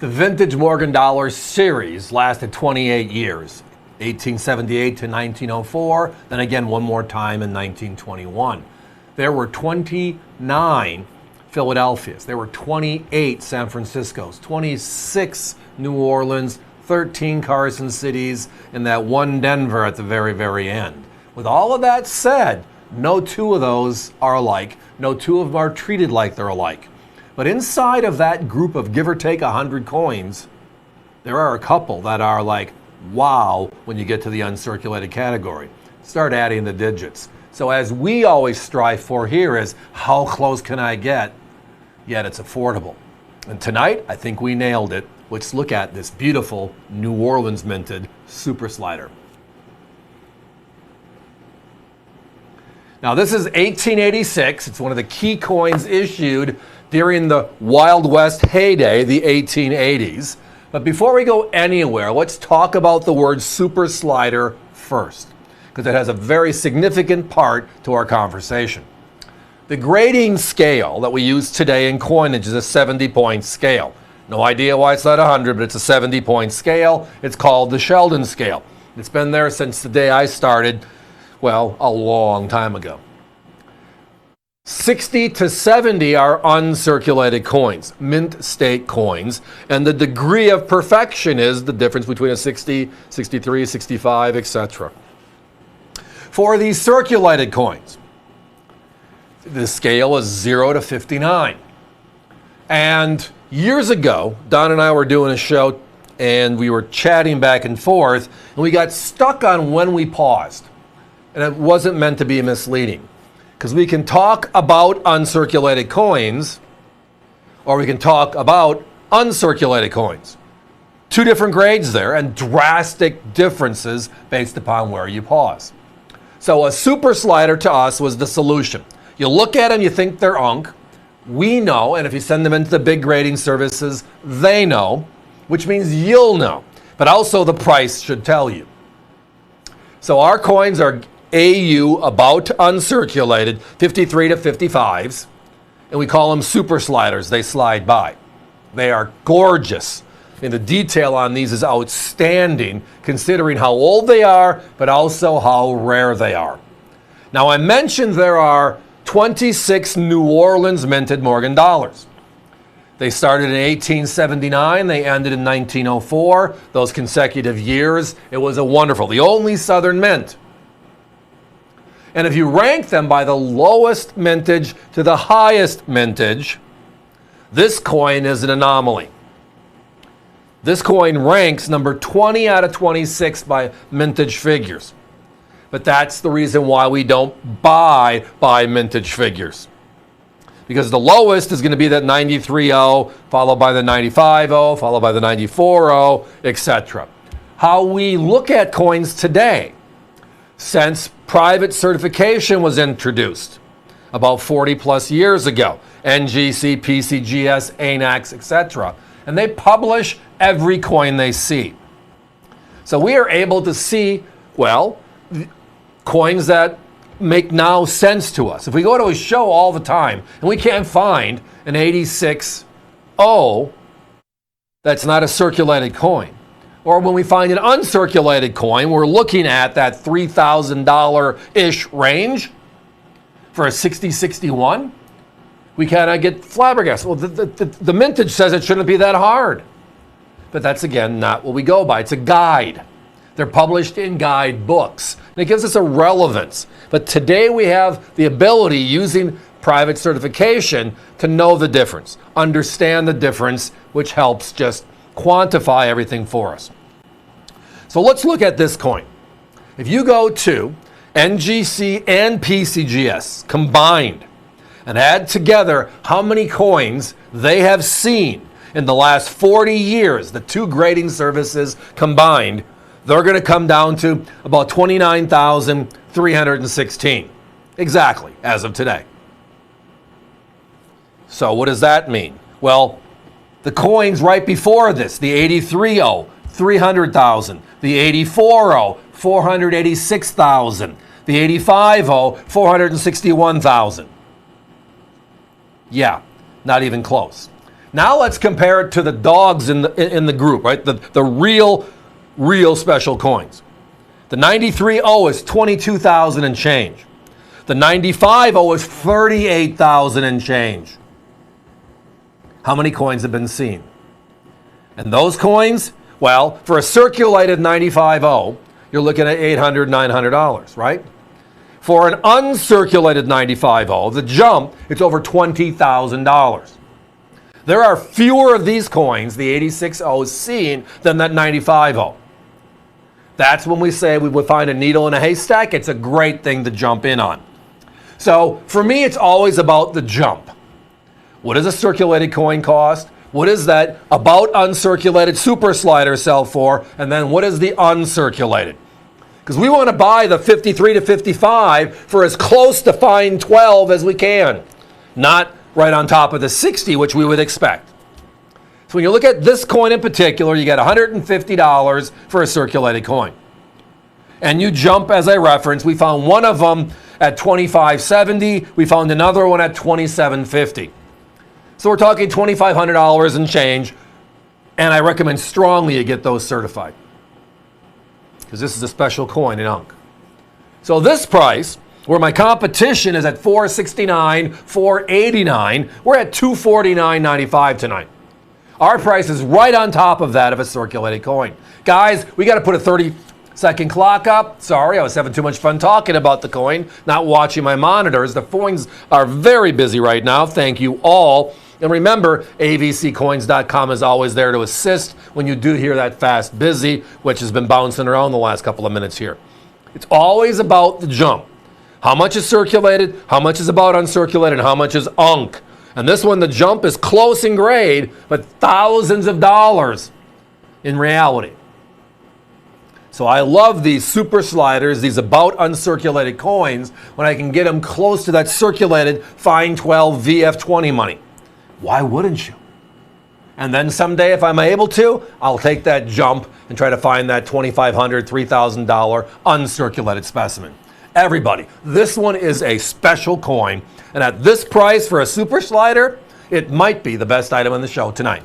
The vintage Morgan dollar series lasted 28 years, 1878 to 1904, then again one more time in 1921. There were 29 Philadelphias, there were 28 San Franciscos, 26 New Orleans, 13 Carson cities, and that one Denver at the very, very end. With all of that said, no two of those are alike. No two of them are treated like they're alike. But inside of that group of give or take 100 coins, there are a couple that are like, wow, when you get to the uncirculated category. Start adding the digits. So as we always strive for here is, how close can I get, yet it's affordable. And tonight, I think we nailed it. Let's look at this beautiful New Orleans minted super slider. Now this is 1886. It's one of the key coins issued during the Wild West heyday, the 1880s. But before we go anywhere, let's talk about the word super slider first, because it has a very significant part to our conversation. The grading scale that we use today in coinage is a 70-point scale. No idea why it's not 100, but it's a 70-point scale. It's called the Sheldon scale. It's been there since the day I started, well, a long time ago. 60 to 70 are uncirculated coins, mint state coins, and the degree of perfection is the difference between a 60, 63, 65, etc. For these circulated coins, the scale is 0 to 59. And years ago, Don and I were doing a show and we were chatting back and forth, and we got stuck on when we paused. And it wasn't meant to be misleading, because we can talk about uncirculated coins, or we can talk about uncirculated coins. Two different grades there, and drastic differences based upon where you pause. So a super slider to us was the solution. You look at them, you think they're unk. We know, and if you send them into the big grading services, they know, which means you'll know. But also the price should tell you. So our coins are AU, about uncirculated, 53 to 55s, and we call them super sliders. They slide by. They are gorgeous. And the detail on these is outstanding, considering how old they are, but also how rare they are. Now, I mentioned there are 26 New Orleans minted Morgan dollars. They started in 1879, they ended in 1904. Those consecutive years, it was a wonderful, the only Southern mint. And if you rank them by the lowest mintage to the highest mintage, this coin is an anomaly. This coin ranks number 20 out of 26 by mintage figures. But that's the reason why we don't buy by mintage figures. Because the lowest is going to be that 93.0, followed by the 95.0, followed by the 94.0, etc. How we look at coins today, since private certification was introduced about 40 plus years ago, NGC, PCGS, ANAX, etc. And they publish every coin they see. So we are able to see, well, coins that make now sense to us. If we go to a show all the time and we can't find an 86.0 that's not a circulated coin, or when we find an uncirculated coin, we're looking at that $3,000-ish range for a 6061, we kind of get flabbergasted. Well, the mintage says it shouldn't be that hard. But that's, again, not what we go by. It's a guide. They're published in guide books. And it gives us a relevance. But today we have the ability, using private certification, to know the difference, understand the difference, which helps just quantify everything for us. So let's look at this coin. If you go to NGC and PCGS combined and add together how many coins they have seen in the last 40 years, the two grading services combined, they're going to come down to about 29,316. Exactly, as of today. So what does that mean? Well, the coins right before this, the 83.0, 300,000, the 84.0, 486,000, the 85.0, 461,000. Yeah, not even close. Now let's compare it to the dogs in the group, right? The real special coins. The 93.0 is 22,000 and change. The 95.0 is 38,000 and change. How many coins have been seen? And those coins, well, for a circulated 95.0, you're looking at $800, $900, right? For an uncirculated 95.0, the jump, it's over $20,000. There are fewer of these coins, the 86.0, seen than that 95.0. That's when we say we would find a needle in a haystack. It's a great thing to jump in on. So for me, it's always about the jump. What does a circulated coin cost? What is that about uncirculated super slider sell for? And then what is the uncirculated? Because we want to buy the 53 to 55 for as close to fine 12 as we can. Not right on top of the 60, which we would expect. So when you look at this coin in particular, you get $150 for a circulated coin. And you jump, as I referenced, we found one of them at $25.70. We found another one at $27.50. So we're talking $2,500 and change. And I recommend strongly you get those certified, because this is a special coin in Unk. So this price, where my competition is at $469, $489, we're at $249.95 tonight. Our price is right on top of that of a circulated coin. Guys, we got to put a 30-second clock up. Sorry, I was having too much fun talking about the coin, not watching my monitors. The phones are very busy right now. Thank you all. And remember, avccoins.com is always there to assist when you do hear that fast busy, which has been bouncing around the last couple of minutes here. It's always about the jump. How much is circulated, how much is about uncirculated, and how much is Unk. And this one, the jump is close in grade, but thousands of dollars in reality. So I love these super sliders, these about uncirculated coins, when I can get them close to that circulated fine 12 VF20 money. Why wouldn't you? And then someday, if I'm able to, I'll take that jump and try to find that $2,500, $3,000 uncirculated specimen. Everybody, this one is a special coin. And at this price for a super slider, it might be the best item on the show tonight.